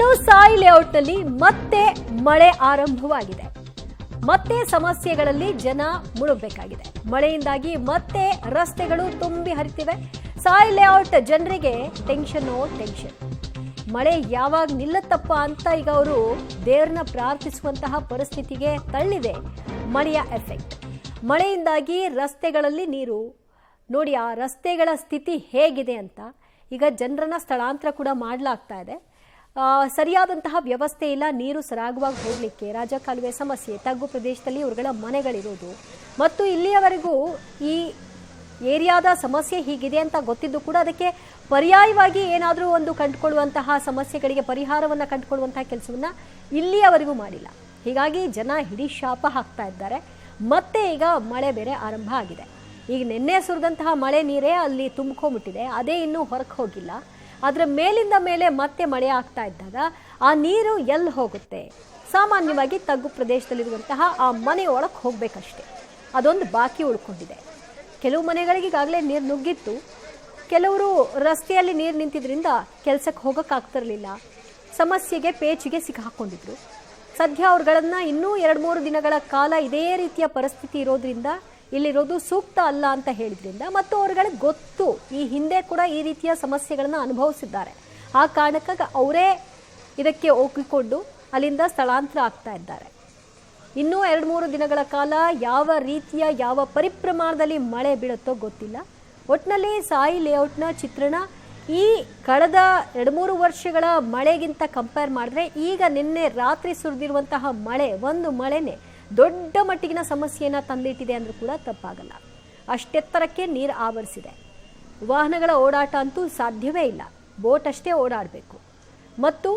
ಬೆಂಗಳೂರು ಸಾಯಿ ಲೇಔಟ್ನಲ್ಲಿ ಮತ್ತೆ ಮಳೆ ಆರಂಭವಾಗಿದೆ. ಮತ್ತೆ ಸಮಸ್ಯೆಗಳಲ್ಲಿ ಜನ ಮುಳುಗಬೇಕಾಗಿದೆ. ಮಳೆಯಿಂದಾಗಿ ಮತ್ತೆ ರಸ್ತೆಗಳು ತುಂಬಿ ಹರಿತಿವೆ. ಸಾಯಿ ಲೇಔಟ್ ಜನರಿಗೆ ಟೆನ್ಷನ್. ಮಳೆ ಯಾವಾಗ ನಿಲ್ಲತ್ತಪ್ಪ ಅಂತ ಈಗ ಅವರು ದೇವರನ್ನ ಪ್ರಾರ್ಥಿಸುವಂತಹ ಪರಿಸ್ಥಿತಿಗೆ ತಳ್ಳಿದೆ ಮಳೆಯ ಎಫೆಕ್ಟ್. ಮಳೆಯಿಂದಾಗಿ ರಸ್ತೆಗಳಲ್ಲಿ ನೀರು ನೋಡಿ, ಆ ರಸ್ತೆಗಳ ಸ್ಥಿತಿ ಹೇಗಿದೆ ಅಂತ ಈಗ ಜನರನ್ನ ಸ್ಥಳಾಂತರ ಕೂಡ ಮಾಡಲಾಗ್ತಾ ಇದೆ. ಸರಿಯಾದಂತಹ ವ್ಯವಸ್ಥೆ ಇಲ್ಲ. ನೀರು ಸರಾಗವಾಗಿ ಹೋಗಲಿಕ್ಕೆ ರಾಜಕಾಲುವೆ ಸಮಸ್ಯೆ, ತಗ್ಗು ಪ್ರದೇಶದಲ್ಲಿ ಇವುಗಳ ಮನೆಗಳಿರೋದು ಮತ್ತು ಇಲ್ಲಿಯವರೆಗೂ ಈ ಏರಿಯಾದ ಸಮಸ್ಯೆ ಹೀಗಿದೆ ಅಂತ ಗೊತ್ತಿದ್ದು ಕೂಡ ಅದಕ್ಕೆ ಪರ್ಯಾಯವಾಗಿ ಏನಾದರೂ ಒಂದು ಕಂಡುಕೊಳ್ಳುವಂತಹ ಸಮಸ್ಯೆಗಳಿಗೆ ಪರಿಹಾರವನ್ನು ಕಂಡುಕೊಳ್ಳುವಂತಹ ಕೆಲಸವನ್ನು ಇಲ್ಲಿಯವರೆಗೂ ಮಾಡಿಲ್ಲ. ಹೀಗಾಗಿ ಜನ ಹಿಡಿ ಶಾಪ ಹಾಕ್ತಾ ಇದ್ದಾರೆ. ಮತ್ತೆ ಈಗ ಮಳೆ ಬೇರೆ ಆರಂಭ ಆಗಿದೆ. ಈಗ ನಿನ್ನೆ ಸುರಿದಂತಹ ಮಳೆ ನೀರೇ ಅಲ್ಲಿ ತುಂಬಿಕೊಂಡ್ಬಿಟ್ಟಿದೆ. ಅದೇ ಇನ್ನೂ ಹೊರಗೆ ಹೋಗಿಲ್ಲ. ಅದರ ಮೇಲಿಂದ ಮೇಲೆ ಮತ್ತೆ ಮಳೆ ಆಗ್ತಾ ಇದ್ದಾಗ ಆ ನೀರು ಎಲ್ಲಿ ಹೋಗುತ್ತೆ? ಸಾಮಾನ್ಯವಾಗಿ ತಗ್ಗು ಪ್ರದೇಶದಲ್ಲಿರುವಂತಹ ಆ ಮನೆ ಒಳಗೆ ಹೋಗಬೇಕಷ್ಟೆ. ಅದೊಂದು ಬಾಕಿ ಉಳ್ಕೊಂಡಿದೆ. ಕೆಲವು ಮನೆಗಳಿಗೆ ಈಗಾಗಲೇ ನೀರು ನುಗ್ಗಿತ್ತು. ಕೆಲವರು ರಸ್ತೆಯಲ್ಲಿ ನೀರು ನಿಂತಿದ್ರಿಂದ ಕೆಲಸಕ್ಕೆ ಹೋಗೋಕ್ಕಾಗ್ತಿರಲಿಲ್ಲ. ಸಮಸ್ಯೆಗೆ ಪೇಚಿಗೆ ಸಿಕ್ಕಾಕೊಂಡಿದ್ರು. ಸದ್ಯ ಅವ್ರುಗಳನ್ನು ಇನ್ನೂ 2-3 ದಿನಗಳ ಕಾಲ ಇದೇ ರೀತಿಯ ಪರಿಸ್ಥಿತಿ ಇರೋದ್ರಿಂದ ಇಲ್ಲಿರೋದು ಸೂಕ್ತ ಅಲ್ಲ ಅಂತ ಹೇಳಿದ್ರಿಂದ ಮತ್ತು ಅವ್ರುಗಳಿಗೆ ಗೊತ್ತು, ಈ ಹಿಂದೆ ಕೂಡ ಈ ರೀತಿಯ ಸಮಸ್ಯೆಗಳನ್ನು ಅನುಭವಿಸಿದ್ದಾರೆ. ಆ ಕಾರಣಕ್ಕಾಗಿ ಅವರೇ ಇದಕ್ಕೆ ಒಪ್ಪಿಕೊಂಡು ಅಲ್ಲಿಂದ ಸ್ಥಳಾಂತರ ಆಗ್ತಾ ಇದ್ದಾರೆ. ಇನ್ನೂ 2-3 ದಿನಗಳ ಕಾಲ ಯಾವ ರೀತಿಯ ಯಾವ ಪರಿಪ್ರಮಾಣದಲ್ಲಿ ಮಳೆ ಬೀಳುತ್ತೋ ಗೊತ್ತಿಲ್ಲ. ಒಟ್ಟಿನಲ್ಲಿ ಸಾಯಿ ಲೇಔಟ್ನ ಚಿತ್ರಣ ಈ ಕಳೆದ 2-3 ವರ್ಷಗಳ ಮಳೆಗಿಂತ ಕಂಪೇರ್ ಮಾಡಿದ್ರೆ ಈಗ ನಿನ್ನೆ ರಾತ್ರಿ ಸುರಿದಿರುವಂತಹ ಮಳೆ, ಒಂದು ಮಳೆನೇ ದೊಡ್ಡ ಮಟ್ಟಿಗಿನ ಸಮಸ್ಯೆಯನ್ನು ತಂದಿಟ್ಟಿದೆ ಅಂದರೂ ಕೂಡ ತಪ್ಪಾಗಲ್ಲ. ಅಷ್ಟೆತ್ತರಕ್ಕೆ ನೀರು ಆವರಿಸಿದೆ. ವಾಹನಗಳ ಓಡಾಟ ಅಂತೂ ಸಾಧ್ಯವೇ ಇಲ್ಲ. ಬೋಟ್ ಅಷ್ಟೇ ಓಡಾಡಬೇಕು. ಮತ್ತು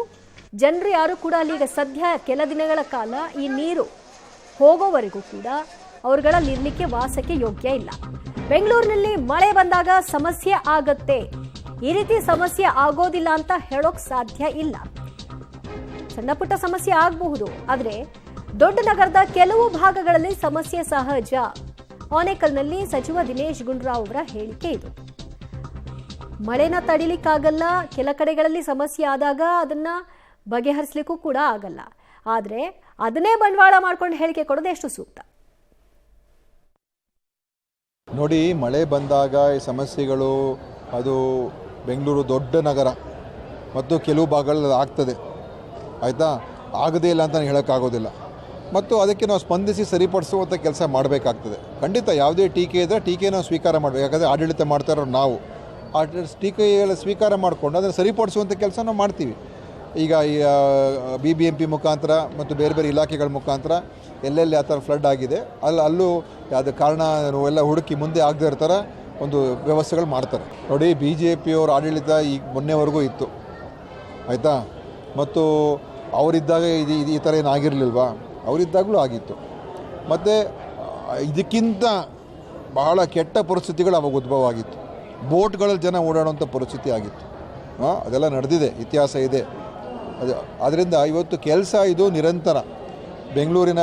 ಜನರು ಯಾರು ಕೂಡ ಅಲ್ಲಿಗ ಸದ್ಯ ಕೆಲ ದಿನಗಳ ಕಾಲ ಈ ನೀರು ಹೋಗೋವರೆಗೂ ಕೂಡ ಅವ್ರುಗಳಲ್ಲಿ ಇರಲಿಕ್ಕೆ ವಾಸಕ್ಕೆ ಯೋಗ್ಯ ಇಲ್ಲ. ಬೆಂಗಳೂರಿನಲ್ಲಿ ಮಳೆ ಬಂದಾಗ ಸಮಸ್ಯೆ ಆಗತ್ತೆ, ಈ ರೀತಿ ಸಮಸ್ಯೆ ಆಗೋದಿಲ್ಲ ಅಂತ ಹೇಳೋಕ್ ಸಾಧ್ಯ ಇಲ್ಲ. ಸಣ್ಣ ಪುಟ್ಟ ಸಮಸ್ಯೆ ಆಗಬಹುದು, ಆದರೆ ದೊಡ್ಡ ನಗರದ ಕೆಲವು ಭಾಗಗಳಲ್ಲಿ ಸಮಸ್ಯೆ ಸಹಜ. ಆನೇಕಲ್ನಲ್ಲಿ ಸಚಿವ ದಿನೇಶ್ ಗುಂಡೂರಾವ್ ಅವರ ಹೇಳಿಕೆ ಇದು. ಮಳೆನ ತಡಿಲಿಕ್ಕಾಗಲ್ಲ, ಕೆಲ ಕಡೆಗಳಲ್ಲಿ ಸಮಸ್ಯೆ ಆದಾಗ ಅದನ್ನ ಬಗೆಹರಿಸಲಿಕ್ಕೂ ಕೂಡ ಆಗಲ್ಲ. ಆದರೆ ಅದನ್ನೇ ಬಂಡವಾಳ ಮಾಡ್ಕೊಂಡು ಹೇಳಿಕೆ ಕೊಡೋದು ಎಷ್ಟು ಸೂಕ್ತ? ನೋಡಿ, ಮಳೆ ಬಂದಾಗ ಈ ಸಮಸ್ಯೆಗಳು ಅದು ಬೆಂಗಳೂರು ದೊಡ್ಡ ನಗರ ಮತ್ತು ಕೆಲವು ಭಾಗಗಳಲ್ಲಿ ಆಗ್ತದೆ, ಆಯಿತಾ. ಆಗದೇ ಇಲ್ಲ ಅಂತ ಹೇಳೋಕ್ಕಾಗೋದಿಲ್ಲ. ಮತ್ತು ಅದಕ್ಕೆ ನಾವು ಸ್ಪಂದಿಸಿ ಸರಿಪಡಿಸುವಂಥ ಕೆಲಸ ಮಾಡಬೇಕಾಗ್ತದೆ. ಖಂಡಿತ ಯಾವುದೇ ಟೀಕೆ ಇದ್ದರೆ ಟೀಕೆನ ಸ್ವೀಕಾರ ಮಾಡಬೇಕು. ಯಾಕಂದರೆ ಆಡಳಿತ ಮಾಡ್ತಾ ಇರೋರು ನಾವು ಆ ಟೀಕೆಗಳ ಸ್ವೀಕಾರ ಮಾಡಿಕೊಂಡು ಅದನ್ನು ಸರಿಪಡಿಸುವಂಥ ಕೆಲಸ ನಾವು ಮಾಡ್ತೀವಿ. ಈಗ ಈ BBMP ಮುಖಾಂತರ ಮತ್ತು ಬೇರೆ ಬೇರೆ ಇಲಾಖೆಗಳ ಮುಖಾಂತರ ಎಲ್ಲೆಲ್ಲಿ ಆ ಥರ ಫ್ಲಡ್ ಆಗಿದೆ ಅಲ್ಲೂ ಯಾವುದೇ ಕಾರಣ ಎಲ್ಲ ಹುಡುಕಿ ಮುಂದೆ ಆಗದೆ ಇರ್ತಾರೆ ಒಂದು ವ್ಯವಸ್ಥೆಗಳು ಮಾಡ್ತಾರೆ. ನೋಡಿ, BJP ಅವ್ರ ಆಡಳಿತ ಈಗ ಮೊನ್ನೆವರೆಗೂ ಇತ್ತು, ಆಯಿತಾ. ಮತ್ತು ಅವರಿದ್ದಾಗ ಈ ಥರ ಏನಾಗಿರಲಿಲ್ವಾ? ಅವರಿದ್ದಾಗಲೂ ಆಗಿತ್ತು. ಮತ್ತು ಇದಕ್ಕಿಂತ ಬಹಳ ಕೆಟ್ಟ ಪರಿಸ್ಥಿತಿಗಳು ಅವಾಗ ಉದ್ಭವ ಆಗಿತ್ತು. ಬೋಟ್ಗಳಲ್ಲಿ ಜನ ಓಡಾಡುವಂಥ ಪರಿಸ್ಥಿತಿ ಆಗಿತ್ತು. ಅದೆಲ್ಲ ನಡೆದಿದೆ, ಇತಿಹಾಸ ಇದೆ. ಅದರಿಂದ ಇವತ್ತು ಕೆಲಸ ಇದು ನಿರಂತರ. ಬೆಂಗಳೂರಿನ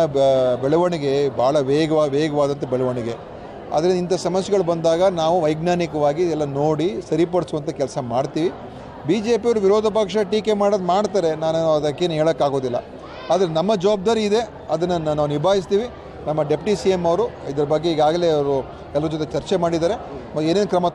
ಬೆಳವಣಿಗೆ ಭಾಳ ವೇಗವಾದಂಥ ಬೆಳವಣಿಗೆ. ಅದರಿಂದ ಇಂಥ ಸಮಸ್ಯೆಗಳು ಬಂದಾಗ ನಾವು ವೈಜ್ಞಾನಿಕವಾಗಿ ಎಲ್ಲ ನೋಡಿ ಸರಿಪಡಿಸುವಂಥ ಕೆಲಸ ಮಾಡ್ತೀವಿ. BJP ಅವರು ವಿರೋಧ ಪಕ್ಷ ಟೀಕೆ ಮಾಡ್ತಾರೆ, ನಾನು ಅದಕ್ಕೇನು ಹೇಳೋಕ್ಕಾಗೋದಿಲ್ಲ. ಆದರೆ ನಮ್ಮ ಜವಾಬ್ದಾರಿ ಇದೆ, ಅದನ್ನು ನಾವು ನಿಭಾಯಿಸ್ತೀವಿ. ನಮ್ಮ ಡೆಪ್ಟಿ CM ಅವರು ಇದ್ರ ಬಗ್ಗೆ ಈಗಾಗಲೇ ಅವರು ಎಲ್ಲರ ಜೊತೆ ಚರ್ಚೆ ಮಾಡಿದ್ದಾರೆ. ಏನೇನು ಕ್ರಮ